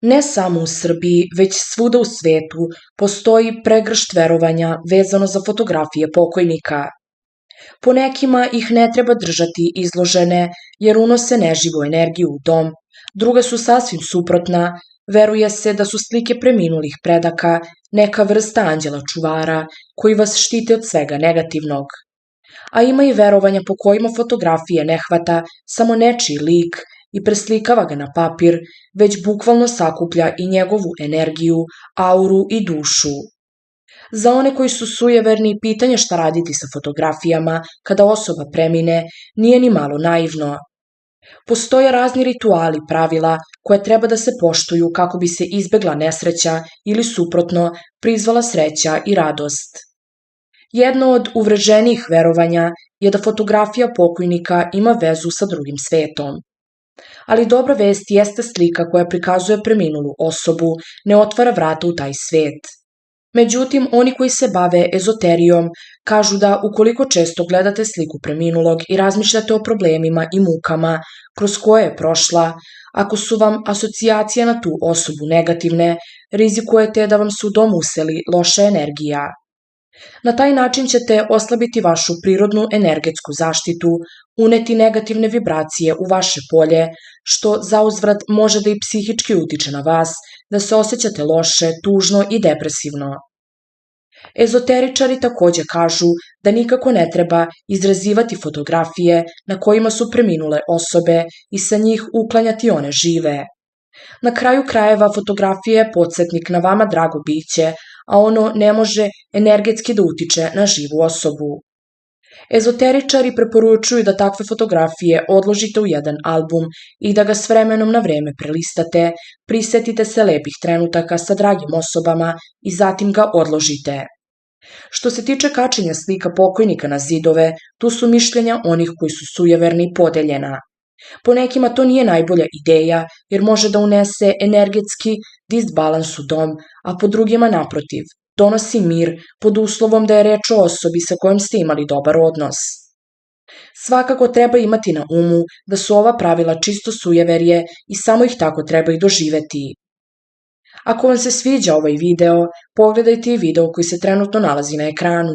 Ne samo u Srbiji, već svuda u svetu postoji pregršt verovanja vezano za fotografije pokojnika. Po nekima ih ne treba držati izložene jer unose neživu energiju u dom, druga su sasvim suprotna, veruje se da su slike preminulih predaka neka vrsta anđela čuvara koji vas štite od svega negativnog. A ima i verovanja po kojima fotografije ne hvata samo nečiji lik i preslikava ga na papir, već bukvalno sakuplja i njegovu energiju, auru i dušu. Za one koji su sujeverni, pitanje šta raditi sa fotografijama kada osoba premine nije ni malo naivno. Postoje razni rituali, pravila koje treba da se poštuju kako bi se izbegla nesreća ili suprotno prizvala sreća i radost. Jedno od uvreženijih verovanja je da fotografija pokojnika ima vezu sa drugim svetom. Ali dobra vest jeste slika koja prikazuje preminulu osobu, ne otvara vrata u taj svet. Međutim, oni koji se bave ezoterijom kažu da ukoliko često gledate sliku preminulog i razmišljate o problemima i mukama kroz koje je prošla, ako su vam asocijacije na tu osobu negativne, rizikujete da vam se u dom useli loša energija. Na taj način ćete oslabiti vašu prirodnu energetsku zaštitu, uneti negativne vibracije u vaše polje, što zauzvrat može da i psihički utiče na vas, da se osjećate loše, tužno i depresivno. Ezoteričari takođe kažu da nikako ne treba izrazivati fotografije na kojima su preminule osobe i sa njih uklanjati one žive. Na kraju krajeva fotografija je podsjetnik na vama drago biće, a ono ne može energetski da utiče na živu osobu. Ezoteričari preporučuju da takve fotografije odložite u jedan album i da ga s vremenom na vreme prelistate, prisetite se lepih trenutaka sa dragim osobama i zatim ga odložite. Što se tiče kačenja slika pokojnika na zidove, tu su mišljenja onih koji su sujeverni podeljena. Po nekima to nije najbolja ideja jer može da unese energetski disbalans u dom, a po drugima naprotiv, donosi mir pod uslovom da je reč o osobi sa kojom ste imali dobar odnos. Svakako treba imati na umu da su ova pravila čisto sujeverje i samo ih tako treba i doživeti. Ako vam se sviđa ovaj video, pogledajte i video koji se trenutno nalazi na ekranu.